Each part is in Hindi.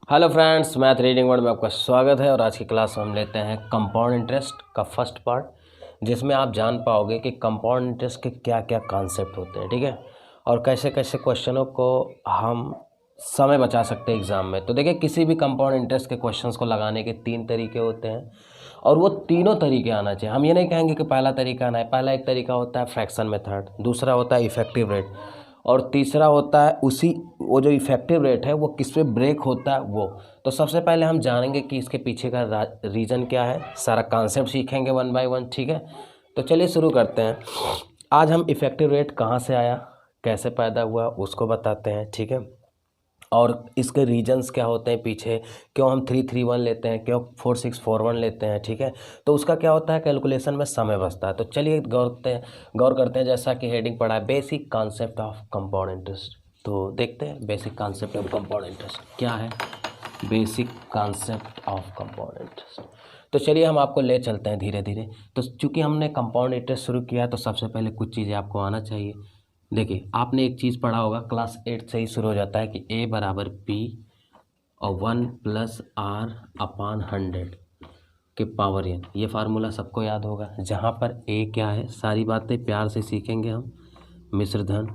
Hello friends, math reading word में आपका स्वागत है। और आज की क्लास में हम लेते हैं कंपाउंड इंटरेस्ट का फर्स्ट पार्ट, जिसमें आप जान पाओगे कि कंपाउंड इंटरेस्ट के क्या क्या कॉन्सेप्ट होते हैं, ठीक है, और कैसे कैसे क्वेश्चनों को हम समय बचा सकते हैं एग्ज़ाम में। तो देखिए, किसी भी कंपाउंड इंटरेस्ट के क्वेश्चंस को लगाने के 3 तरीके होते हैं और वो तीनों तरीके आना चाहिए। हम ये नहीं कहेंगे कि पहला तरीका आना है। पहला एक तरीका होता है फ्रैक्शन मेथड, दूसरा होता है इफेक्टिव रेट, और तीसरा होता है वो जो इफेक्टिव रेट है वो किस पे ब्रेक होता है वो। तो सबसे पहले हम जानेंगे कि इसके पीछे का रीज़न क्या है, सारा कॉन्सेप्ट सीखेंगे 1 बाय 1, ठीक है। तो चलिए शुरू करते हैं। आज हम इफेक्टिव रेट कहाँ से आया, कैसे पैदा हुआ, उसको बताते हैं, ठीक है, और इसके रीजंस क्या होते हैं पीछे, क्यों हम 331 लेते हैं, क्यों 4641 लेते हैं, ठीक है। तो उसका क्या होता है, कैलकुलेशन में समय बचता है। तो चलिए गौर करते हैं जैसा कि हेडिंग पढ़ा है, basic concept of compound interest. तो देखते हैं basic concept of compound interest क्या है। Basic concept of compound interest, तो चलिए हम आपको ले चलते हैं धीरे धीरे। तो चूंकि हमने कंपाउंड इंटरेस्ट शुरू किया है तो सबसे पहले कुछ चीज़ें आपको आना चाहिए। देखिए, आपने एक चीज़ पढ़ा होगा, क्लास 8 से ही शुरू हो जाता है कि ए बराबर पी और 1 प्लस आर अपान 100 के पावर एन। ये फार्मूला सबको याद होगा, जहाँ पर ए क्या है, सारी बातें प्यार से सीखेंगे हम, मिश्रधन।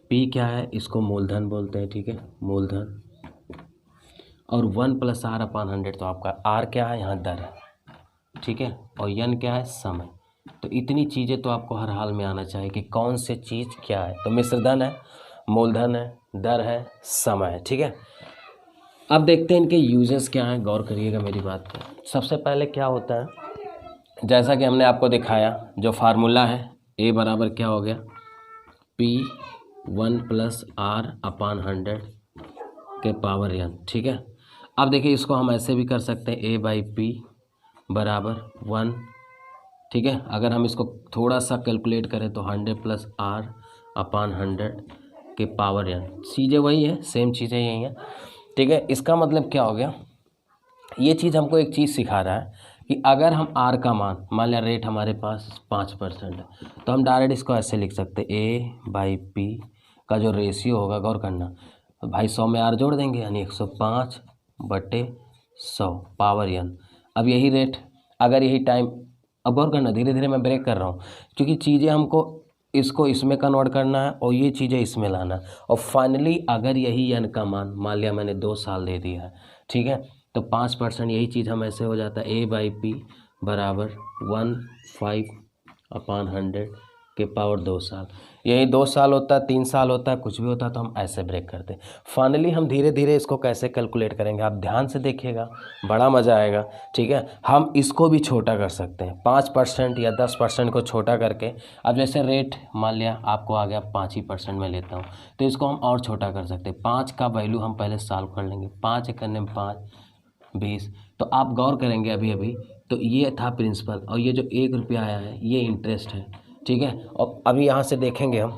पी क्या है, इसको मूलधन बोलते हैं, ठीक है, मूलधन। और 1 प्लस आर अपान 100, तो आपका आर क्या है, यहाँ दर है, ठीक है, और एन क्या है, समय। तो इतनी चीज़ें तो आपको हर हाल में आना चाहिए कि कौन से चीज़ क्या है। तो मिश्रधन है, मूलधन है, दर है, समय है, ठीक है। अब देखते हैं इनके यूजेस क्या हैं, गौर करिएगा मेरी बात पर। सबसे पहले क्या होता है, जैसा कि हमने आपको दिखाया, जो फार्मूला है ए बराबर क्या हो गया, पी 1 प्लस आर अपान 100 के पावर एन, ठीक है। अब देखिए, इसको हम ऐसे भी कर सकते हैं, ए बाई पी बराबर 1, ठीक है। अगर हम इसको थोड़ा सा कैलकुलेट करें तो 100 प्लस आर अपान 100 के पावर एन, चीज़ें वही है, सेम चीज़ें यही हैं, ठीक है। इसका मतलब क्या हो गया, ये चीज़ हमको एक चीज़ सिखा रहा है कि अगर हम आर का मान लिया, रेट हमारे पास 5% है, तो हम डायरेक्ट इसको ऐसे लिख सकते हैं, ए बाई पी का जो रेशियो होगा, गौर करना भाई, 100 में आर जोड़ देंगे यानी 105/100 पावर एन। अब यही रेट, अगर यही टाइम, अब गौर करना, धीरे धीरे मैं ब्रेक कर रहा हूँ क्योंकि चीज़ें हमको इसको इसमें कन्वर्ट करना है और ये चीज़ें इसमें लाना है। और फाइनली अगर यही एन का मान लिया मैंने 2 साल दे दिया है, ठीक है, तो 5%, यही चीज़ हम ऐसे हो जाता है, ए बाई पी बराबर 15/100 के पावर 2 साल। यही 2 साल होता है, 3 साल होता है, कुछ भी होता है, तो हम ऐसे ब्रेक करते हैं। फाइनली हम धीरे धीरे इसको कैसे कैलकुलेट करेंगे, आप ध्यान से देखिएगा, बड़ा मज़ा आएगा, ठीक है। हम इसको भी छोटा कर सकते हैं, 5% या 10% को छोटा करके। अब जैसे रेट मान लिया आपको आ गया 5% में लेता हूँ, तो इसको हम और छोटा कर सकते हैं। 5 का वैल्यू हम पहले सॉल्व कर लेंगे, 5 करने में 5 20। तो आप गौर करेंगे अभी अभी, तो ये था प्रिंसिपल, और ये जो 1 रुपया आया है ये इंटरेस्ट है, ठीक है। और अभी यहाँ से देखेंगे हम,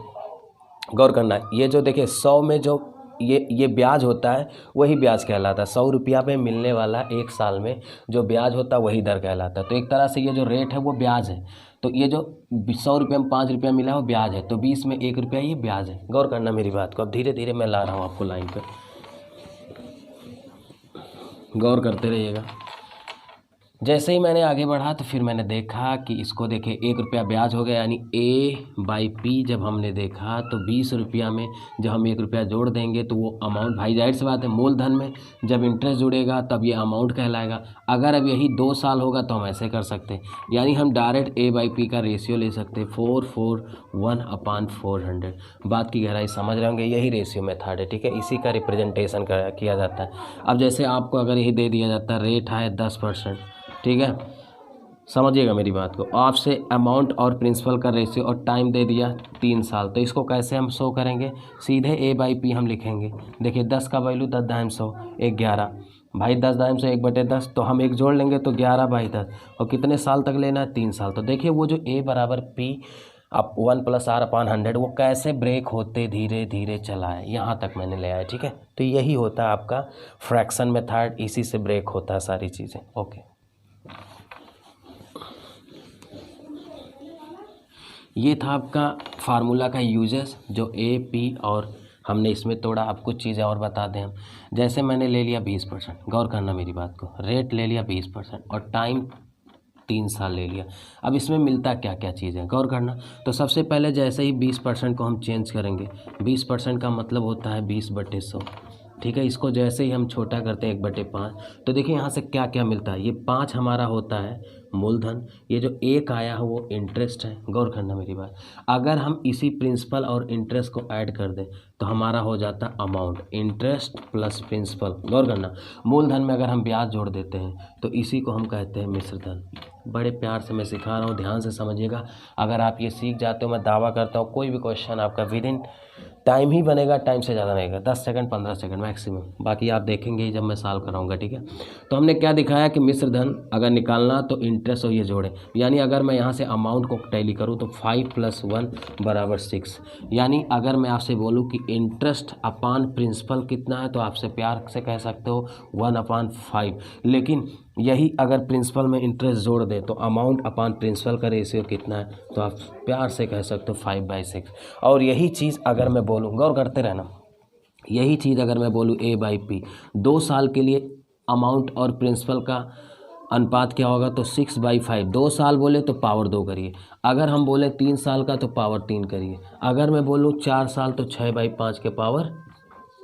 गौर करना, ये जो देखिए 100 में जो ये ब्याज होता है वही ब्याज कहलाता है। 100 रुपया पे मिलने वाला 1 साल में जो ब्याज होता है वही दर कहलाता है। तो एक तरह से ये जो रेट है वो ब्याज है। तो ये जो 100 रुपये में 5 रुपया मिला है वो ब्याज है, तो 20 में 1 रुपया ये ब्याज है। गौर करना मेरी बात को, अब धीरे धीरे मैं ला रहा हूँ आपको लाइन पर, गौर करते रहिएगा। जैसे ही मैंने आगे बढ़ा तो फिर मैंने देखा कि इसको देखे 1 रुपया ब्याज हो गया, यानी ए बाई पी जब हमने देखा तो 20 रुपया में जब हम 1 रुपया जोड़ देंगे तो वो अमाउंट, भाई जाहिर सी बात है, मूलधन में जब इंटरेस्ट जुड़ेगा तब ये अमाउंट कहलाएगा। अगर अब यही 2 साल होगा तो हम ऐसे कर सकते हैं, यानी हम डायरेक्ट ए बाई पी का रेशियो ले सकते हैं, 441/400। बात की गहराई समझ रहे होंगे, यही रेशियो मेथड है, ठीक है, इसी का रिप्रेजेंटेशन किया जाता है। अब जैसे आपको अगर यही दे दिया जाता है, रेट है 10%, ठीक है, समझिएगा मेरी बात को, आपसे अमाउंट और प्रिंसिपल का रेशियो और टाइम दे दिया 3 साल, तो इसको कैसे हम शो करेंगे, सीधे ए बाई पी हम लिखेंगे। देखिए 10 का वैल्यू 10/100 एक 11, भाई 10/100 1/10, तो हम एक जोड़ लेंगे तो 11/10, और कितने साल तक लेना है, 3 साल। तो देखिए वो जो ए बराबर पी अब 1 प्लस आर अपान 100 वो कैसे ब्रेक होते धीरे धीरे चला है, यहाँ तक मैंने ले आया, ठीक है। तो यही होता है आपका फ्रैक्शन मेथड, इसी से ब्रेक होता है सारी चीज़ें, ओके। ये था आपका फार्मूला का यूजेस, जो ए पी और हमने इसमें तोड़ा। अब कुछ चीज़ें और बता दें हम, जैसे मैंने ले लिया 20%, गौर करना मेरी बात को, रेट ले लिया 20% और टाइम 3 साल ले लिया। अब इसमें मिलता क्या क्या चीज़ है, गौर करना। तो सबसे पहले जैसे ही 20% को हम चेंज करेंगे, 20% का मतलब होता है 20/100, ठीक है। इसको जैसे ही हम छोटा करते हैं 1/5, तो देखिए यहाँ से क्या क्या मिलता है। ये 5 हमारा होता है मूलधन, ये जो 1 आया है वो इंटरेस्ट है। गौर करना मेरी बात, अगर हम इसी प्रिंसिपल और इंटरेस्ट को ऐड कर दें तो हमारा हो जाता है अमाउंट, इंटरेस्ट प्लस प्रिंसिपल। गौर करना, मूलधन में अगर हम ब्याज जोड़ देते हैं तो इसी को हम कहते हैं मिश्रधन। बड़े प्यार से मैं सिखा रहा हूँ, ध्यान से समझिएगा। अगर आप ये सीख जाते हो, मैं दावा करता हूँ कोई भी क्वेश्चन आपका विदिन टाइम ही बनेगा, टाइम से ज़्यादा नहीं, 10 सेकंड 15 सेकंड मैक्सिमम, बाकी आप देखेंगे ही जब मैं सॉल्व कराऊंगा, ठीक है। तो हमने क्या दिखाया कि मिश्रधन अगर निकालना तो इंटरेस्ट और ये जोड़े, यानी अगर मैं यहाँ से अमाउंट को टैली करूँ तो 5 + 1 = 6। यानी अगर मैं आपसे बोलूँ कि इंटरेस्ट अपान प्रिंसिपल कितना है तो आपसे प्यार से कह सकते हो 1/5। लेकिन यही अगर प्रिंसिपल में इंटरेस्ट जोड़ दे तो अमाउंट अपान प्रिंसिपल का रेशियो कितना है तो आप प्यार से कह सकते हो 5/6। और यही चीज़ अगर मैं बोलूँ, गौर करते रहना, यही चीज़ अगर मैं बोलूँ A/P, 2 साल के लिए अमाउंट और प्रिंसिपल का अनुपात क्या होगा तो 6/5। 2 साल बोले तो पावर 2 करिए, अगर हम बोले 3 साल का तो पावर 3 करिए, अगर मैं बोलूँ 4 साल तो 6/5 के पावर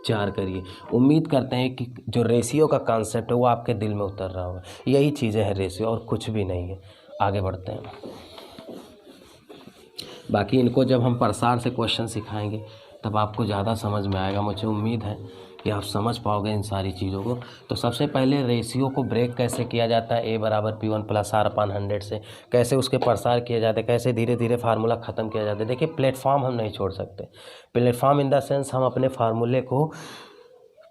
4 करिए। उम्मीद करते हैं कि जो रेशियो का कॉन्सेप्ट है वो आपके दिल में उतर रहा होगा। यही चीज़ें हैं रेशियो, और कुछ भी नहीं है। आगे बढ़ते हैं, बाकी इनको जब हम प्रसार से क्वेश्चन सिखाएंगे तब आपको ज़्यादा समझ में आएगा। मुझे उम्मीद है कि आप समझ पाओगे इन सारी चीज़ों को। तो सबसे पहले रेशियो को ब्रेक कैसे किया जाता है, A = P1 + R/100 से कैसे उसके प्रसार किए जाते हैं, कैसे धीरे धीरे फार्मूला ख़त्म किया जाता है। देखिए प्लेटफॉर्म हम नहीं छोड़ सकते, प्लेटफॉर्म इन द सेंस हम अपने फार्मूले को,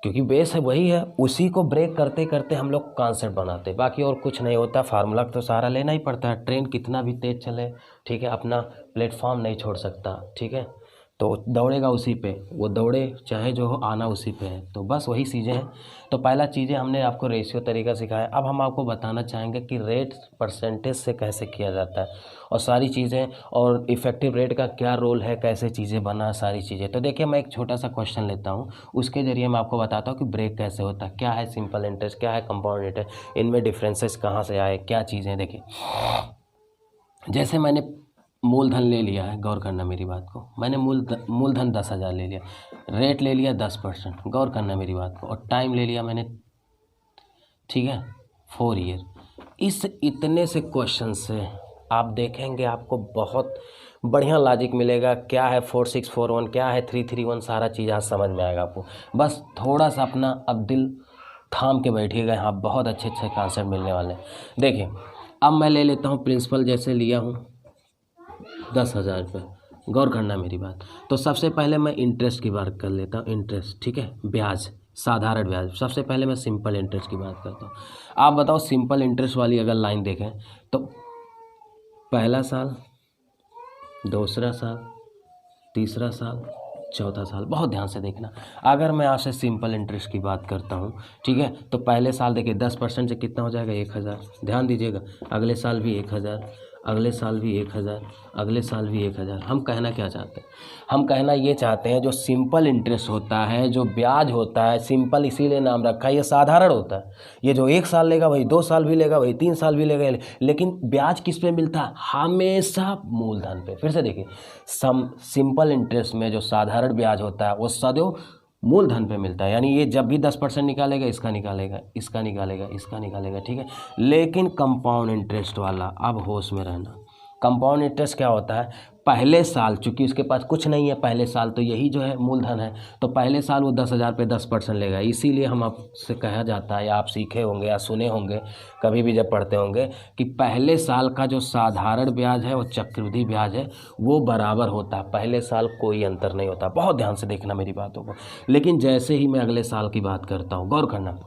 क्योंकि बेस है वही है, उसी को ब्रेक करते करते हम लोग कॉन्सेप्ट बनाते, बाकी और कुछ नहीं होता। फार्मूला तो सहारा लेना ही पड़ता है, ट्रेन कितना भी तेज़ चले, ठीक है, अपना प्लेटफॉर्म नहीं छोड़ सकता, ठीक है। तो दौड़ेगा उसी पे, वो दौड़े चाहे जो हो, आना उसी पे है। तो बस वही चीज़ें हैं। तो पहला चीज़ें हमने आपको रेशियो तरीका सिखाया। अब हम आपको बताना चाहेंगे कि रेट परसेंटेज से कैसे किया जाता है और सारी चीज़ें, और इफ़ेक्टिव रेट का क्या रोल है, कैसे चीज़ें बना, सारी चीज़ें। तो देखिए मैं एक छोटा सा क्वेश्चन लेता हूँ, उसके ज़रिए मैं आपको बताता हूँ कि ब्रेक कैसे होता है, क्या है सिंपल इंटरेस्ट, क्या है कंपाउंड इंटरेस्ट, इनमें डिफरेंसेस कहाँ से आए, क्या चीज़ें। देखिए जैसे मैंने मूलधन ले लिया है, गौर करना मेरी बात को, मैंने मूलधन 10,000 ले लिया, रेट ले लिया 10%, गौर करना मेरी बात को, और टाइम ले लिया मैंने, ठीक है, 4 ईयर। इस इतने से क्वेश्चन से आप देखेंगे आपको बहुत बढ़िया लॉजिक मिलेगा। क्या है 4641, क्या है 331, सारा चीज़ आज समझ में आएगा आपको। बस थोड़ा सा अपना अब दिल थाम के बैठिएगा, यहाँ बहुत अच्छे अच्छे कॉन्सेप्ट मिलने वाले हैं। देखिए अब मैं ले लेता हूँ प्रिंसिपल, जैसे लिया हूँ 10,000 रुपये, गौर करना मेरी बात। तो सबसे पहले मैं इंटरेस्ट की बात कर लेता हूँ, इंटरेस्ट, ठीक है, ब्याज, साधारण ब्याज। सबसे पहले मैं सिंपल इंटरेस्ट की बात करता हूँ। आप बताओ सिंपल इंटरेस्ट वाली अगर लाइन देखें तो पहला साल, दूसरा साल, तीसरा साल, चौथा साल, बहुत ध्यान से देखना। अगर मैं आपसे सिंपल इंटरेस्ट की बात करता हूँ, ठीक है, तो पहले साल देखिए 10% से कितना हो जाएगा 1,000, ध्यान दीजिएगा। अगले साल भी 1,000, अगले साल भी 1,000, अगले साल भी 1,000। हम कहना क्या चाहते हैं, हम कहना ये चाहते हैं जो सिंपल इंटरेस्ट होता है, जो ब्याज होता है, सिंपल इसीलिए नाम रखा है, ये साधारण होता है। ये जो 1 साल लेगा वही 2 साल भी लेगा, वही 3 साल भी लेगा, लेकिन ब्याज किस पे मिलता है, हमेशा मूलधन पे। फिर से देखिए, सिंपल इंटरेस्ट में जो साधारण ब्याज होता है वो सदैव मूलधन पे मिलता है। यानी ये जब भी 10% निकालेगा, इसका निकालेगा, इसका निकालेगा, इसका निकालेगा, ठीक है। लेकिन कंपाउंड इंटरेस्ट वाला, अब होश में रहना, कंपाउंड इंटरेस्ट क्या होता है, पहले साल, चूंकि उसके पास कुछ नहीं है पहले साल, तो यही जो है मूलधन है, तो पहले साल वो 10,000 पे 10% लेगा। इसीलिए हम आपसे कहा जाता है, या आप सीखे होंगे या सुने होंगे कभी भी जब पढ़ते होंगे, कि पहले साल का जो साधारण ब्याज है वो चक्रवृद्धि ब्याज है, वो बराबर होता है। पहले साल कोई अंतर नहीं होता, बहुत ध्यान से देखना मेरी बातों को। लेकिन जैसे ही मैं अगले साल की बात करता हूँ, गौर करना,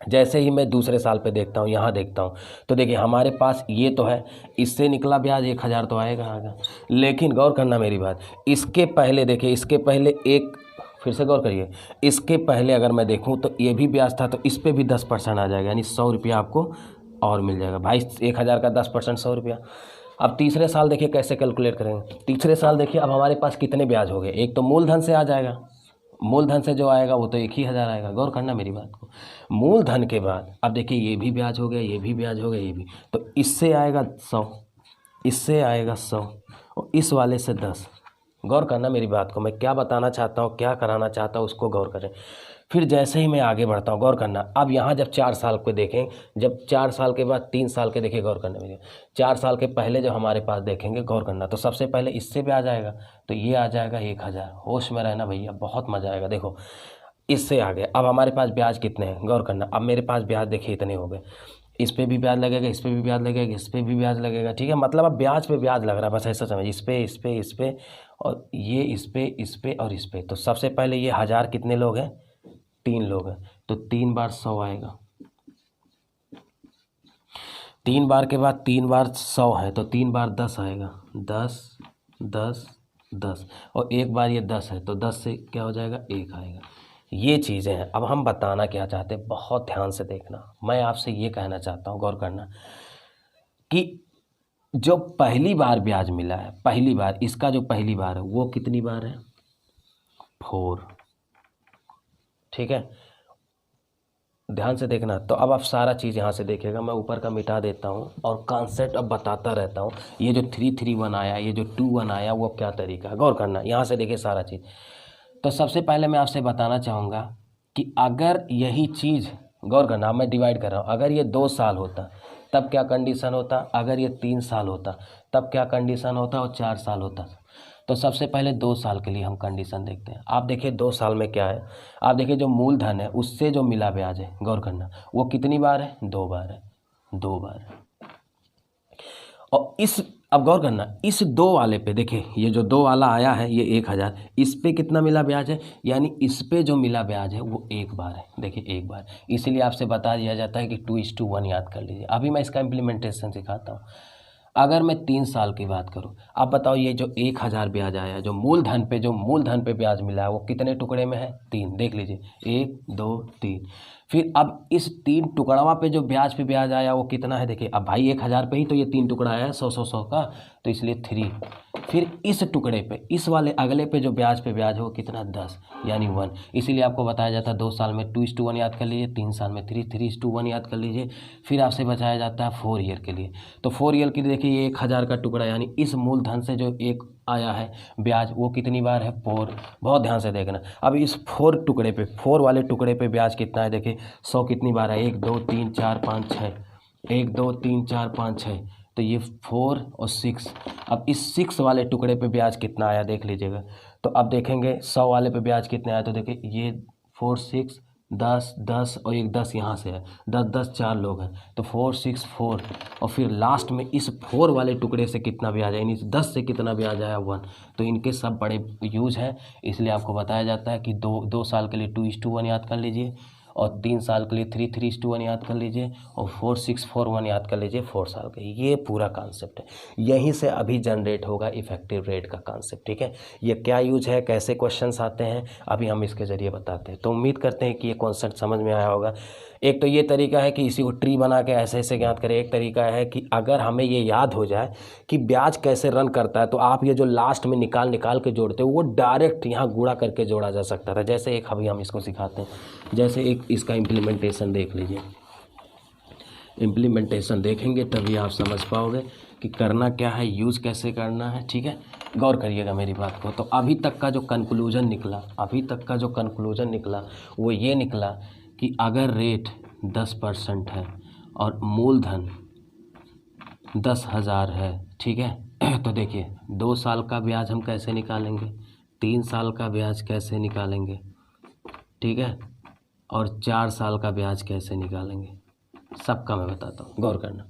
जैसे ही मैं दूसरे साल पे देखता हूँ, यहाँ देखता हूँ, तो देखिए हमारे पास ये तो है, इससे निकला ब्याज 1,000 तो आएगा। लेकिन गौर करना मेरी बात, इसके पहले देखिए, इसके पहले एक, फिर से गौर करिए, इसके पहले अगर मैं देखूँ तो ये भी ब्याज था, तो इस पर भी 10% आ जाएगा, यानी 100 रुपया आपको और मिल जाएगा। भाई 1,000 का 10% 100 रुपया। अब तीसरे साल देखिए कैसे कैलकुलेट करेंगे। तीसरे साल देखिए अब हमारे पास कितने ब्याज हो गए, एक तो मूलधन से आ जाएगा, मूलधन से जो आएगा वो तो 1,000 आएगा। गौर करना मेरी बात को। मूलधन के बाद अब देखिए ये भी ब्याज हो गया, ये भी ब्याज हो गया, ये भी, तो इससे आएगा 100, इससे आएगा 100 और इस वाले से 10। गौर करना मेरी बात को, मैं क्या बताना चाहता हूँ, क्या कराना चाहता हूँ, उसको गौर करें। फिर जैसे ही मैं आगे बढ़ता हूँ, गौर करना, अब यहाँ जब 4 साल को देखें, जब 4 साल के बाद 3 साल के देखें, गौर करना मेरे, 4 साल के पहले जब हमारे पास देखेंगे, गौर करना, तो सबसे पहले इससे भी आ जाएगा, तो ये आ जाएगा 1,000। होश में रहना भैया, बहुत मजा आएगा। देखो इससे आ गए, अब हमारे पास ब्याज कितने हैं, गौर करना, अब मेरे पास ब्याज देखिए इतने हो गए, इस पे भी ब्याज लगेगा, इस पे भी ब्याज लगेगा, इस पे भी ब्याज लगेगा, ठीक है। मतलब अब ब्याज पे ब्याज लग रहा है, बस ऐसा समझ, इस पे इस पे इस पे और ये इस पे इस पे और इस पे। तो सबसे पहले ये 1000 कितने लोग हैं, 3 लोग हैं, तो 3 बार 100 आएगा, 3 बार के बाद 3 बार 100 है, तो 3 बार 10 आएगा, 10 10 10 और एक बार ये 10 है, तो 10 से क्या हो जाएगा, 1 आएगा। ये चीज़ें हैं। अब हम बताना क्या चाहते हैं, बहुत ध्यान से देखना। मैं आपसे ये कहना चाहता हूँ, गौर करना, कि जो पहली बार ब्याज मिला है, पहली बार, इसका जो पहली बार है वो कितनी बार है, 4, ठीक है। ध्यान से देखना। तो अब आप सारा चीज़ यहाँ से देखिएगा, मैं ऊपर का मिटा देता हूँ और कॉन्सेप्ट अब बताता रहता हूँ। ये जो 331 आया, ये जो 21 आया, वो क्या तरीका है, गौर करना। यहाँ से देखिए सारा चीज़। तो सबसे पहले मैं आपसे बताना चाहूँगा कि अगर यही चीज़, गौर करना, मैं डिवाइड कर रहा हूँ, अगर ये 2 साल होता तब क्या कंडीशन होता, अगर ये 3 साल होता तब क्या कंडीशन होता, और 4 साल होता। तो सबसे पहले 2 साल के लिए हम कंडीशन देखते हैं। आप देखिए 2 साल में क्या है, आप देखिए जो मूलधन है उससे जो मिला ब्याज है, गौर करना, वो कितनी बार है, 2 बार है, 2 बार। और इस, अब गौर करना, इस 2 वाले पे देखिए, ये जो 2 वाला आया है ये 1,000, इस पे कितना मिला ब्याज है, यानी इस पे जो मिला ब्याज है वो 1 बार है। देखिए 1 बार, इसीलिए आपसे बता दिया जाता है कि 2:1 याद कर लीजिए। अभी मैं इसका इम्प्लीमेंटेशन सिखाता हूँ। अगर मैं 3 साल की बात करूँ, अब बताओ ये जो 1,000 ब्याज आया, जो मूलधन पे ब्याज मिला है वो कितने टुकड़े में है, 3। देख लीजिए 1 2 3। फिर अब इस 3 टुकड़वा पे जो ब्याज पे ब्याज आया वो कितना है, देखिए अब भाई 1,000 पे ही तो ये 3 टुकड़ा आया है, 100 का, तो इसलिए 3। फिर इस टुकड़े पे, इस वाले अगले पे जो ब्याज पे ब्याज है वो कितना, 10, यानी 1। इसीलिए आपको बताया जाता है 2 साल में 2:1 याद कर लीजिए, 3 साल में 3:1 याद कर लीजिए। फिर आपसे बचाया जाता है 4 ईयर के लिए। तो 4 ईयर के लिए देखिए ये 1,000 का टुकड़ा, यानी इस मूलधन से जो एक आया है ब्याज वो कितनी बार है, 4। बहुत ध्यान से देखना। अब इस 4 टुकड़े पे, 4 वाले टुकड़े पे ब्याज कितना है, देखिए 100 कितनी बार है, 1 2 3 4 5 6, 1 2 3 4 5 6, तो ये 4 और 6। अब इस 6 वाले टुकड़े पे ब्याज कितना आया देख लीजिएगा। तो अब देखेंगे 100 वाले पे ब्याज कितने आया, तो देखिए ये 4 6 10 10 और एक 10 यहाँ से है, 10 10 4 लोग हैं, तो 4 6 4। और फिर लास्ट में इस 4 वाले टुकड़े से कितना ब्याज आया, यानी 10 से कितना ब्याज आया, 1। तो इनके सब बड़े यूज है, इसलिए आपको बताया जाता है कि 2 साल के लिए 2:1 याद कर लीजिए, और 3 साल के लिए 3:1 याद कर लीजिए, और 4 6 4 1 याद कर लीजिए 4 साल के। ये पूरा कॉन्सेप्ट है, यहीं से अभी जनरेट होगा इफेक्टिव रेट का कॉन्सेप्ट, ठीक है। ये क्या यूज है, कैसे क्वेश्चंस आते हैं, अभी हम इसके ज़रिए बताते हैं। तो उम्मीद करते हैं कि ये कॉन्सेप्ट समझ में आया होगा। एक तो ये तरीका है कि इसी को ट्री बना के ऐसे ऐसे याद करें। एक तरीका है कि अगर हमें ये याद हो जाए कि ब्याज कैसे रन करता है, तो आप ये जो लास्ट में निकाल के जोड़ते हो वो डायरेक्ट यहाँ गुणा करके जोड़ा जा सकता था। जैसे एक अभी हम इसको सिखाते हैं, जैसे एक इसका इम्प्लीमेंटेशन देख लीजिए। इम्प्लीमेंटेशन देखेंगे तभी आप समझ पाओगे कि करना क्या है, यूज़ कैसे करना है, ठीक है। गौर करिएगा मेरी बात को। तो अभी तक का जो कंक्लूजन निकला, वो ये निकला कि अगर रेट 10% है और मूलधन 10,000 है, ठीक है, तो देखिए 2 साल का ब्याज हम कैसे निकालेंगे, 3 साल का ब्याज कैसे निकालेंगे, ठीक है, और 4 साल का ब्याज कैसे निकालेंगे, सबका मैं बताता हूँ। गौर करना,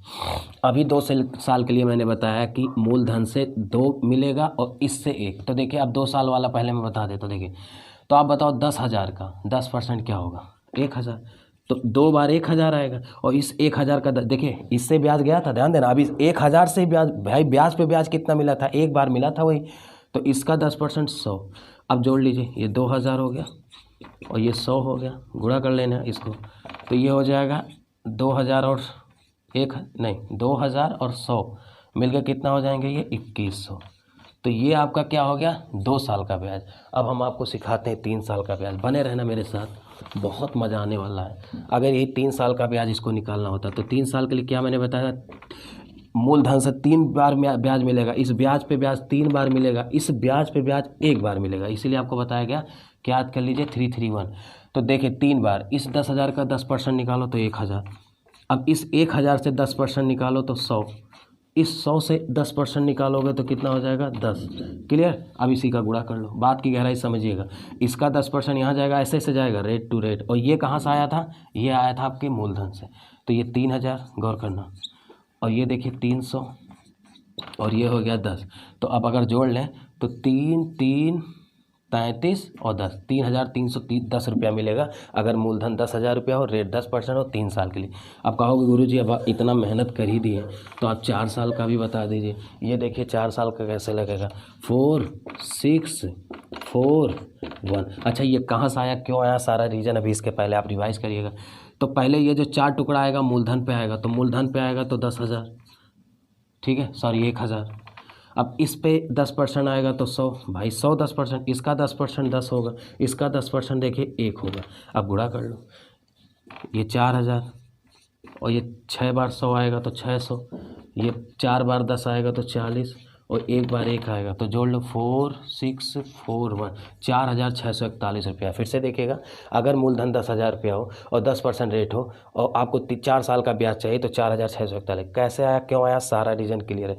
अभी 2 साल के लिए मैंने बताया कि मूलधन से 2 मिलेगा और इससे 1। तो देखिए अब 2 साल वाला पहले मैं बता देता हूँ। देखिए तो आप बताओ 10,000 का 10% क्या होगा, 1,000। तो 2 बार 1,000 आएगा, और इस 1,000 का देखिए इससे ब्याज गया था, ध्यान देना। अभी 1,000 से ब्याज, भाई ब्याज पे ब्याज कितना मिला था, 1 बार मिला था वही, तो इसका 10% 100। अब जोड़ लीजिए, ये 2,000 हो गया और ये 100 हो गया, गुणा कर लेना इसको, तो ये हो जाएगा 2,000 और 1 नहीं 2,000 और 100 मिलकर कितना हो जाएंगे, ये 2,100। तो ये आपका क्या हो गया 2 साल का ब्याज। अब हम आपको सिखाते हैं 3 साल का ब्याज। बने रहना मेरे साथ, बहुत मज़ा आने वाला है। अगर यही 3 साल का ब्याज इसको निकालना होता तो 3 साल के लिए क्या मैंने बताया, मूलधन से 3 बार ब्याज मिलेगा, इस ब्याज पे ब्याज 3 बार मिलेगा, इस ब्याज पे ब्याज 1 बार मिलेगा। इसीलिए आपको बताया गया, क्या याद कर लीजिए 331। तो देखिए 3 बार, इस 10,000 का 10% निकालो तो 1,000। अब इस 1,000 से 10% निकालो तो 100, इस 100 से 10% निकालोगे तो कितना हो जाएगा 10। क्लियर। अब इसी का गुणा कर लो, बात की गहराई समझिएगा। इसका 10% यहाँ जाएगा, ऐसे ऐसे जाएगा रेट टू रेट। और ये कहाँ से आया था, ये आया था आपके मूलधन से। तो ये 3,000, गौर करना, और ये देखिए 300, और ये हो गया 10। तो अब अगर जोड़ लें तो 3 3 33 और 10, 3,310 रुपया मिलेगा अगर मूलधन 10,000 रुपया हो, रेट 10% हो, 3 साल के लिए। अब कहोगे गुरुजी अब इतना मेहनत कर ही दी है तो आप 4 साल का भी बता दीजिए। ये देखिए 4 साल का कैसे लगेगा, 4 6 4 1। अच्छा ये कहाँ से आया, क्यों आया, सारा रीजन अभी इसके पहले आप रिवाइज करिएगा। तो पहले ये जो 4 टुकड़ा आएगा मूलधन पे आएगा, तो मूलधन पे आएगा तो 10,000, ठीक है, सॉरी 1,000। अब इस पे 10% आएगा तो 100, भाई 100 10%, इसका 10% 10 होगा, इसका 10% देखिए 1 होगा। अब गुणा कर लो, ये 4,000 और ये 6 बार 100 आएगा तो 600, ये 4 बार 10 आएगा तो 40 और 1 बार 1 आएगा तो जोड़ लो 4 6 4 1, 4,641 रुपया। फिर से देखिएगा, अगर मूलधन 10,000 रुपया हो और 10% रेट हो और आपको 4 साल का ब्याज चाहिए तो 4,641। कैसे आया, क्यों आया, सारा रीजन क्लियर है।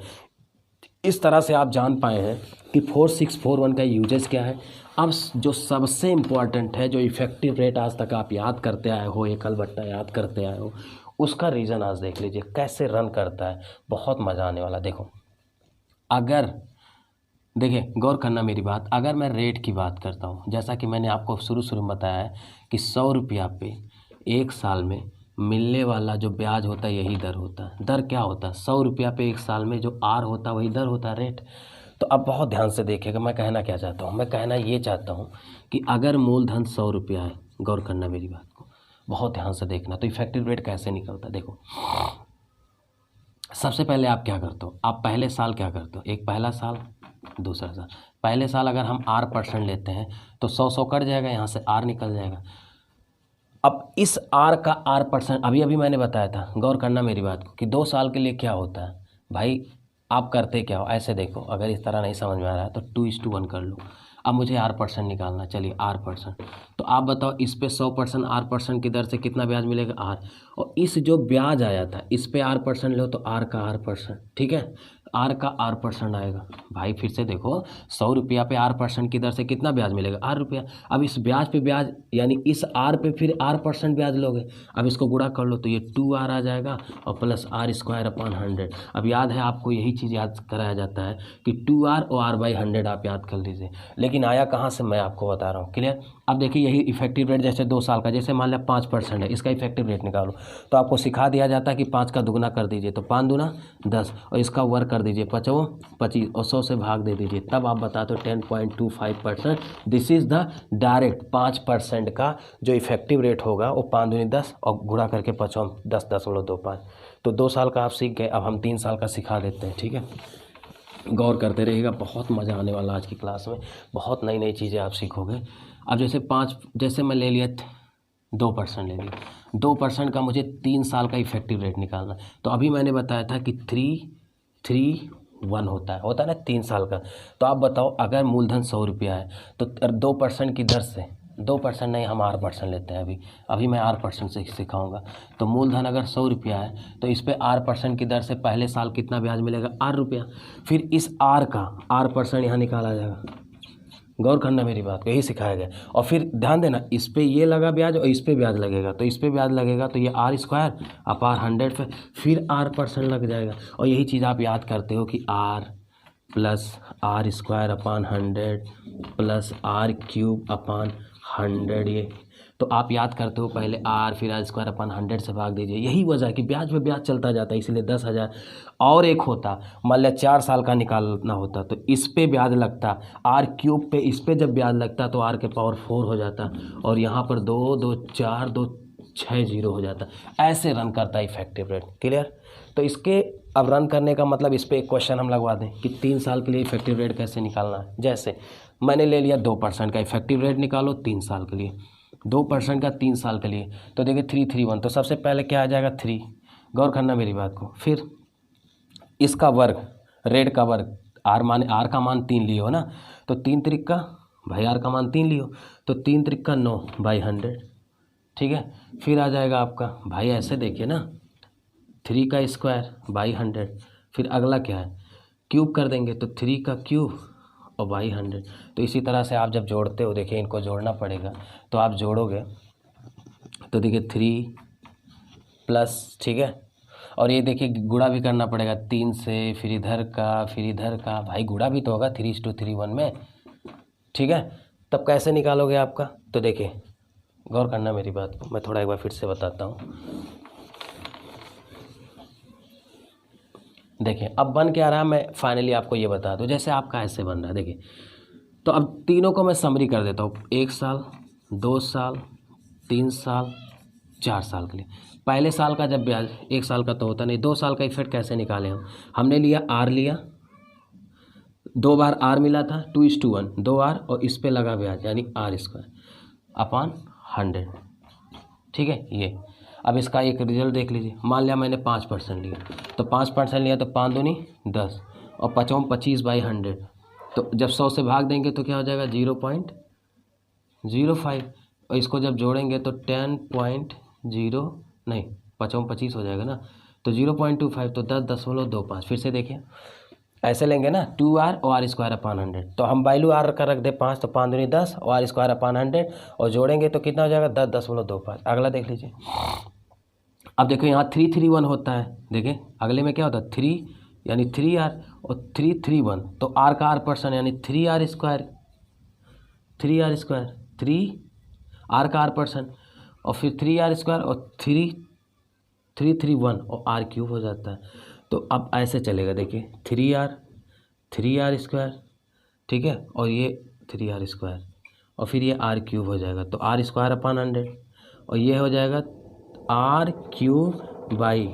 इस तरह से आप जान पाए हैं कि 4641 का यूजेस क्या है। अब जो सबसे इम्पॉर्टेंट है, जो इफेक्टिव रेट आज तक आप याद करते आए हो, एकल बट्टा याद करते आए हो, उसका रीज़न आज देख लीजिए कैसे रन करता है, बहुत मज़ा आने वाला। देखो, अगर देखिए गौर करना मेरी बात, अगर मैं रेट की बात करता हूँ, जैसा कि मैंने आपको शुरू में बताया है कि 100 रुपया पे 1 साल में मिलने वाला जो ब्याज होता है यही दर होता है। दर क्या होता है, 100 रुपया पे 1 साल में जो आर होता है वही दर होता है, रेट। तो अब बहुत ध्यान से देखिएगा, मैं कहना क्या चाहता हूँ, मैं कहना ये चाहता हूँ कि अगर मूलधन 100 रुपया है, गौर करना मेरी बात को, बहुत ध्यान से देखना। तो इफेक्टिव रेट कैसे निकलता है, देखो सबसे पहले आप क्या करते हो, आप पहले साल क्या करते हो, एक पहला साल दूसरा साल। पहले साल अगर हम R% लेते हैं तो 100 कट जाएगा, यहाँ से R निकल जाएगा। अब इस R का R% अभी मैंने बताया था, गौर करना मेरी बात को, कि 2 साल के लिए क्या होता है। भाई आप करते क्या हो, ऐसे देखो, अगर इस तरह नहीं समझ में आ रहा है तो 2:1 कर लो। अब मुझे R% निकालना, चलिए R%। तो आप बताओ इस पे 100% R% की दर से कितना ब्याज मिलेगा, R। और इस जो ब्याज आया था इस पे R% लो तो R का R%, ठीक है, R का R% आएगा। भाई फिर से देखो, 100 रुपया पे R% की दर से कितना ब्याज मिलेगा, R रुपया। अब इस ब्याज पे ब्याज, यानी इस R पे फिर R% ब्याज लोगे। अब इसको गुणा कर लो तो ये 2R आ जाएगा और प्लस R²/100। अब याद है आपको, यही चीज़ याद कराया जाता है कि 2R और R/100 आप याद कर लीजिए। लेकिन आया कहाँ से, मैं आपको बता रहा हूँ, क्लियर। अब देखिए यही इफेक्टिव रेट, जैसे 2 साल का, जैसे मान लिया 5% है, इसका इफेक्टिव रेट निकालो तो आपको सिखा दिया जाता है कि 5 का दुगना कर दीजिए तो 5 दूना 10 और इसका वर्ग कर दीजिए 5 25 और 100 से भाग दे दीजिए, तब आप बताते हो 10.25%। दिस इज़ द डायरेक्ट 5% का जो इफेक्टिव रेट होगा वो 5 दूनी 10 और गुणा करके 5 10.25। तो 2 साल का आप सीख गए, अब हम 3 साल का सिखा देते हैं, ठीक है। गौर करते रहिएगा, बहुत मज़ा आने वाला आज की क्लास में, बहुत नई नई चीज़ें आप सीखोगे। अब जैसे मैं ले लिया 2% ले लिया, 2% का मुझे 3 साल का इफेक्टिव रेट निकालना। तो अभी मैंने बताया था कि 331 होता है ना 3 साल का। तो आप बताओ, अगर मूलधन 100 रुपया है तो 2% की दर से, 2% नहीं, हम R% लेते हैं, अभी मैं R% से सिखाऊंगा। तो मूलधन अगर 100 रुपया है तो इस पे R% की दर से पहले साल कितना ब्याज मिलेगा, R रुपया। फिर इस R का R% यहाँ निकाला जाएगा, गौर करना मेरी बात को, यही सिखाया गया। और फिर ध्यान देना, इस पे ये लगा ब्याज और इस पे ब्याज लगेगा, तो इस पे ब्याज लगेगा तो ये R²/100 पे फिर R% लग जाएगा। और यही चीज़ आप याद करते हो कि R + R²/100 + R³/100, ये तो आप याद करते हो, पहले R फिर R²/100 से भाग दीजिए। यही वजह है कि ब्याज पे ब्याज चलता जाता है, इसलिए 10,000। और एक होता, मान लिया 4 साल का निकालना होता तो इस पे ब्याज लगता, R³ पे इस पे जब ब्याज लगता तो R⁴ हो जाता और यहाँ पर 2 2 4 2 6 0 हो जाता। ऐसे रन करता है इफेक्टिव रेट, क्लियर। तो इसके अब रन करने का मतलब इस पर एक क्वेश्चन हम लगवा दें कि 3 साल के लिए इफेक्टिव रेट कैसे निकालना है। जैसे मैंने ले लिया 2% का, इफेक्टिव रेट निकालो 3 साल के लिए, 2% का 3 साल के लिए, तो देखिए 331, तो सबसे पहले क्या आ जाएगा 3, गौर करना मेरी बात को। फिर इसका वर्ग, रेट का वर्ग, आर का मान 3 लियो ना, तो 3 त्रिक भाई आर का मान 3 लियो, तो 3 त्रिक 9 बाई 100, ठीक है। फिर आ जाएगा आपका भाई ऐसे देखिए ना 3 का स्क्वायर बाई 100, फिर अगला क्या है क्यूब कर देंगे, तो 3 का क्यूब और बाई 100। तो इसी तरह से आप जब जोड़ते हो, देखिए इनको जोड़ना पड़ेगा, तो आप जोड़ोगे तो देखिए 3 प्लस, ठीक है, और ये देखिए गुणा भी करना पड़ेगा 3 से, फिर इधर का, फिर इधर का, भाई गुणा भी तो होगा 3:3:1 में, ठीक है। तब कैसे निकालोगे आपका, तो देखिए गौर करना मेरी बात को, मैं थोड़ा एक बार फिर से बताता हूँ। देखिए अब बन क्या रहा है, मैं फाइनली आपको ये बता दूँ। जैसे आपका ऐसे बन रहा है देखिए, तो अब तीनों को मैं समरी कर देता हूँ, 1 साल, 2 साल, 3 साल, 4 साल के लिए। पहले साल का जब ब्याज 1 साल का तो होता नहीं, 2 साल का इफेक्ट कैसे निकाले हमने लिया आर लिया, 2 बार आर मिला था 2:1, 2 आर और इस पे लगा ब्याज यानी आर स्क्वायर अपॉन 100, ठीक है। ये अब इसका एक रिजल्ट देख लीजिए, मान लिया मैंने 5% लिया, तो 5% लिया तो 5 दूनी 10 और 5 25 बाई 100, तो जब 100 से भाग देंगे तो क्या हो जाएगा 0.05, और इसको जब जोड़ेंगे तो 10.0 नहीं 5 25 हो जाएगा ना, तो 0.25, तो 10.25। फिर से देखिए ऐसे लेंगे ना 2r और आर स्क्वायर अपॉन 100, तो हम वैल्यू आर का रख दे 5, तो 5 दूनी 10 और आर स्क्वायर अपॉन 100 और जोड़ेंगे तो कितना हो जाएगा 10.25। अगला देख लीजिए, अब देखो यहाँ 331 होता है, देखिए अगले में क्या होता है 3 यानी 3r और 331, तो r का r% यानी 3r square, 3r square 3r का r%, और फिर 3r स्क्वायर और 331 और r क्यूब हो जाता है। तो अब ऐसे चलेगा देखिए 3r स्क्वायर, ठीक है, और ये 3r स्क्वायर और फिर ये r क्यूब हो जाएगा, तो r स्क्वायर अपॉन 100 और ये हो जाएगा r क्यूब बाई,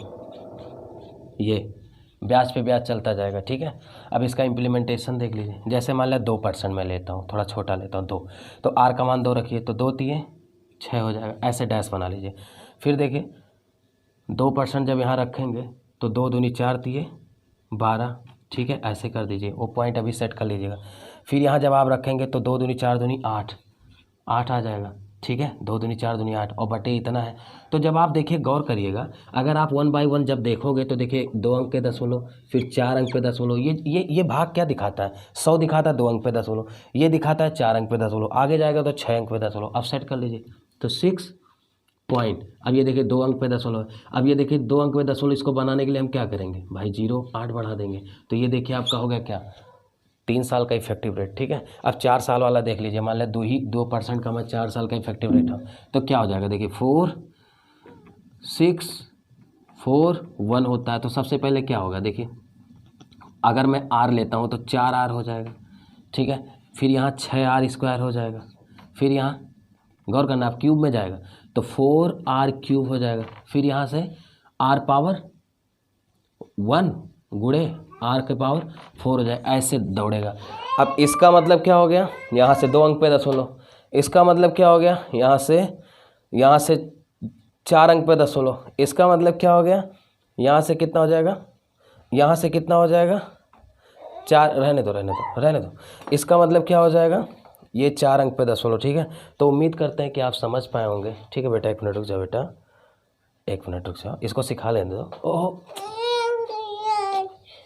ये ब्याज पे ब्याज चलता जाएगा, ठीक है। अब इसका इम्प्लीमेंटेशन देख लीजिए, जैसे मान लिया 2% मैं लेता हूँ, थोड़ा छोटा लेता हूँ 2, तो r का मान 2 रखिए, तो 2 तिये 6 हो जाएगा, ऐसे डैश बना लीजिए। फिर देखिए 2% जब यहाँ रखेंगे तो 2 दूनी 4 तिये 12, ठीक है, ऐसे कर दीजिए, वो पॉइंट अभी सेट कर लीजिएगा। फिर यहाँ जब आप रखेंगे तो 2 दूनी 4 दूनी 8 आ जाएगा, ठीक है, 2 दूनी 4 दूनी 8 और बटे इतना है। तो जब आप देखिए गौर करिएगा, अगर आप 1 बाई 1 जब देखोगे तो देखिए 2 अंक पे दशमलव, फिर 4 अंक पे दशमलव, ये भाग क्या दिखाता है 100 दिखाता है 2 अंक पे दशमलव, ये दिखाता है 4 अंक पे दशमलव, आगे जाएगा तो 6 अंक पे दशमलव। अब सेट कर लीजिए तो 6 पॉइंट, अब ये देखिए 2 अंक पे दशमलव, अब ये देखिए 2 अंक पे दशमलव, इसको बनाने के लिए हम क्या करेंगे भाई 0 8 बढ़ा देंगे, तो ये देखिए आपका हो गया क्या 3 साल का इफेक्टिव रेट, ठीक है। अब 4 साल वाला देख लीजिए, मान लिया 2% का मैं 4 साल का इफेक्टिव रेट है, तो क्या हो जाएगा देखिए 4 6 4 1 होता है। तो सबसे पहले क्या होगा देखिए, अगर मैं आर लेता हूँ तो 4r हो जाएगा, ठीक है, फिर यहाँ 6r स्क्वायर हो जाएगा, फिर यहाँ गौर करना आप क्यूब में जाएगा तो 4r क्यूब हो जाएगा, फिर यहाँ से r पावर 1 गुणे r के पावर 4 हो जाए, ऐसे दौड़ेगा। अब इसका मतलब क्या हो गया, यहाँ से 2 अंक पे दशमलव, इसका मतलब क्या हो गया यहाँ से 4 अंक पे दशमलव, इसका मतलब क्या हो गया यहाँ से कितना हो जाएगा, यहाँ से कितना हो जाएगा 4, रहने दो, इसका मतलब क्या हो जाएगा ये 4 अंक पे दशमलव, ठीक है। तो उम्मीद करते हैं कि आप समझ पाए होंगे, ठीक है बेटा। 1 मिनट रुक जाओ बेटा, 1 मिनट रुक जाओ, इसको सिखा लेने दो। ओह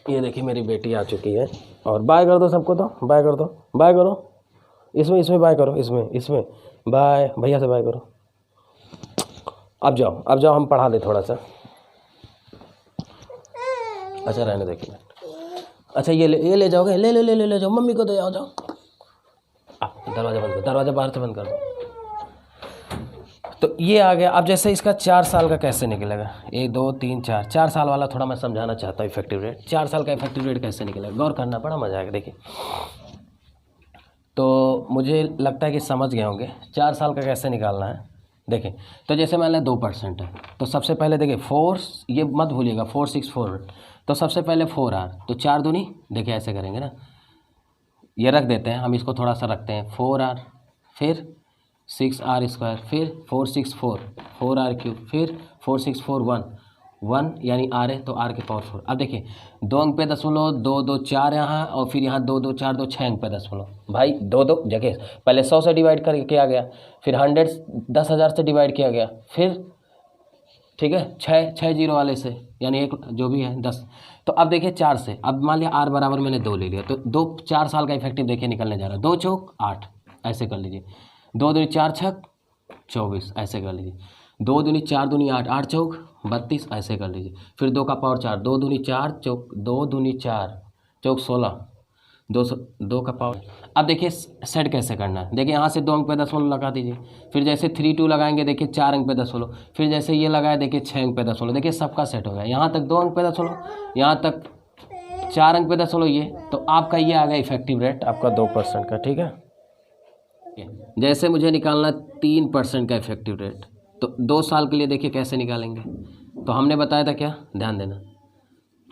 ये देखिए मेरी बेटी आ चुकी है, और बाय कर दो सबको, तो बाय कर दो, बाय करो, इसमें बाय करो, इसमें बाय, भैया से बाय करो। अब जाओ हम पढ़ा दे थोड़ा सा। अच्छा रहने देखिए, अच्छा ये ले जाओगे, ले जाओ, मम्मी को दे जाओ। दरवाज़ा बंद करो, दरवाज़ा बाहर से बंद कर दो। तो ये आ गया। अब जैसे इसका 4 साल का कैसे निकलेगा, 1 2 3 4 साल वाला थोड़ा मैं समझाना चाहता हूँ इफेक्टिव रेट। 4 साल का इफेक्टिव रेट कैसे निकलेगा, गौर करना, बड़ा मजा आएगा। देखिए तो मुझे लगता है कि समझ गए होंगे 4 साल का कैसे निकालना है। देखें तो जैसे मान लें 2% है, तो सबसे पहले देखिए 4, ये मत भूलिएगा 4 6 4, तो सबसे पहले 4R, तो 4 दूनी, देखिए ऐसे करेंगे ना, ये रख देते हैं हम, इसको थोड़ा सा रखते हैं 4R, फिर 6R², फिर 4 6 4 4R³, फिर 4 6 4 1 यानी R है तो R के पावर 4। अब देखिए 2 अंक पे दशमलव, 2 2 4 यहाँ, और फिर यहाँ 2 2 4 2 6 अंक पे दशमलव, भाई 2 2 जगह पहले 100 से डिवाइड कर किया गया, फिर 100 10,000 से डिवाइड किया गया, फिर ठीक है 6 जीरो वाले से, यानी एक जो भी है 10। तो अब देखिए 4 से, अब मान लिया R बराबर मैंने 2 ले लिया, तो 2 4 साल का इफेक्टिव देखिए निकलने जा रहा है, 2 चौक 8, ऐसे कर लीजिए, 2 दूनी 4 छक 24, ऐसे कर लीजिए, 2 दूनी 4 दूनी 8, 8 चौक 32, ऐसे कर लीजिए, फिर 2 का पावर 4, 2 दूनी 4 चौक, 2 दूनी 4 चौक 16, 2 का पावर। अब देखिए सेट कैसे करना है, देखिए यहाँ से 2 अंक पे दशमलव लगा दीजिए, फिर जैसे 3 2 लगाएंगे देखिए 4 अंक पे दशमलव, फिर जैसे ये लगाए देखिए 6 अंक पे दशमलव, देखिए सबका सेट हो गया, यहाँ तक 2 अंक पे दशमलव, यहाँ तक 4 अंक पे दशमलव, ये तो आपका ये आ गया इफेक्टिव रेट आपका 2% का, ठीक है। जैसे मुझे निकालना 3% का इफेक्टिव रेट, तो 2 साल के लिए देखिए कैसे निकालेंगे, तो हमने बताया था क्या, ध्यान देना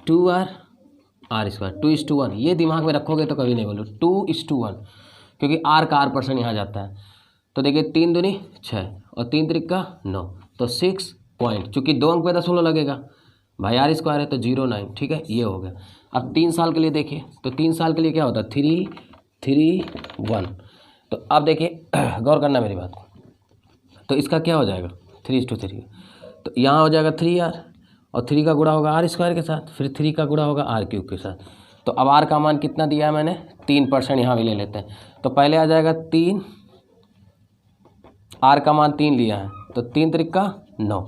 2R R², 2:1, ये दिमाग में रखोगे तो कभी नहीं बोलो, 2:1, क्योंकि R का R% यहाँ जाता है, तो देखिए 3 दूनी 6 और 3 त्रिका 9, तो 6 पॉइंट, चूँकि 2 अंक पे दशमलव लगेगा भाई, R² है तो 0.9, ठीक है, ये हो गया। अब 3 साल के लिए देखिए, तो 3 साल के लिए क्या होता है 3 3 1, तो अब देखिए गौर करना मेरी बात को, तो इसका क्या हो जाएगा 3:3, तो यहाँ हो जाएगा 3R, और 3 का गुणा होगा R² के साथ, फिर 3 का गुणा होगा R³ के साथ, तो अब R का मान कितना दिया है मैंने 3%, यहाँ भी ले लेते हैं, तो पहले आ जाएगा 3, R का मान 3 लिया है, तो 3 त्रिका 9,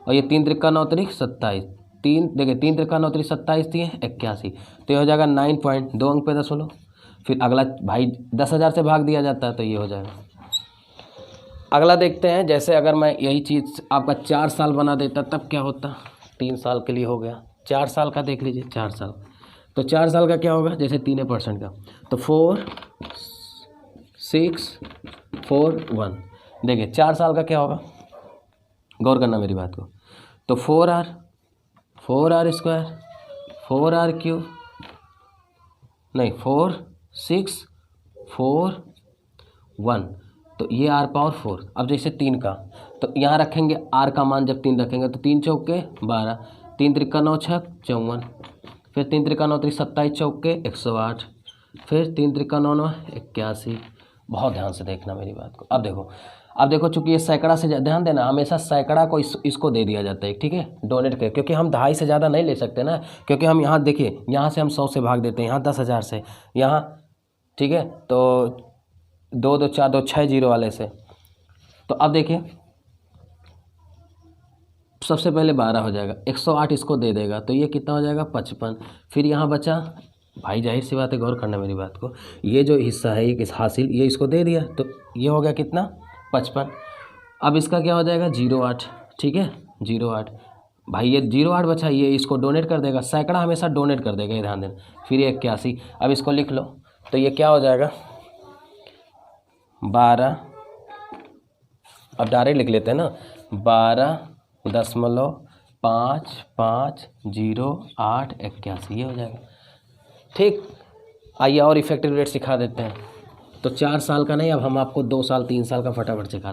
और ये 3 त्रिका 9 त्रिक 27, 3 देखिए 3 त्रिका 9 त्रिक 27 थी 81, तो ये हो जाएगा 9.2 अंक पे दशमलव। फिर अगला भाई 10,000 से भाग दिया जाता है तो ये हो जाएगा। अगला देखते हैं, जैसे अगर मैं यही चीज़ आपका 4 साल बना देता तब क्या होता, 3 साल के लिए हो गया, 4 साल का देख लीजिए, 4 साल, तो 4 साल का क्या होगा, जैसे 3% का, तो 4 6 4 1, देखिए 4 साल का क्या होगा, गौर करना मेरी बात को, तो 4R 4R², 4R³ नहीं 4 6 4 1, तो ये R पावर 4। अब जैसे 3 का, तो यहाँ रखेंगे R का मान, जब 3 रखेंगे तो 3 चौके 12, 3 त्रिका 9 छक 54, फिर 3 त्रिका 9 त्रिक 27 चौके 108, फिर 3 त्रिका 9 9 81। बहुत ध्यान से देखना मेरी बात को। अब देखो चूंकि ये सैकड़ा से ध्यान देना, हमेशा सैकड़ा को इसको दे दिया जाता है, ठीक है, डोनेट कर, क्योंकि हम 2.5 से ज़्यादा नहीं ले सकते ना, क्योंकि हम यहाँ देखिए यहाँ से हम 100 से भाग देते हैं, यहाँ 10,000 से, यहाँ ठीक है, तो 2 2 4 2 6 जीरो वाले से, तो अब देखिए सबसे पहले 12 हो जाएगा, 108 इसको दे देगा, तो ये कितना हो जाएगा 55, फिर यहाँ बचा भाई, जाहिर सी बात है, गौर करना मेरी बात को, ये जो हिस्सा है ये हासिल, ये इसको दे दिया, तो ये हो गया कितना 55। अब इसका क्या हो जाएगा 0.8, ठीक है 0.8, भाई ये 0.8 बचा, ये इसको डोनेट कर देगा, सैकड़ा हमेशा डोनेट कर देगा, ये ध्यान देना, फिर ये 81, अब इसको लिख लो, तो ये क्या हो जाएगा 12, अब डायरेक्ट लिख लेते हैं ना, 12.550881, ये हो जाएगा, ठीक। आइए और इफेक्टिव रेट सिखा देते हैं, तो 4 साल का नहीं, अब हम आपको 2 साल 3 साल का फटाफट सिखाते हैं।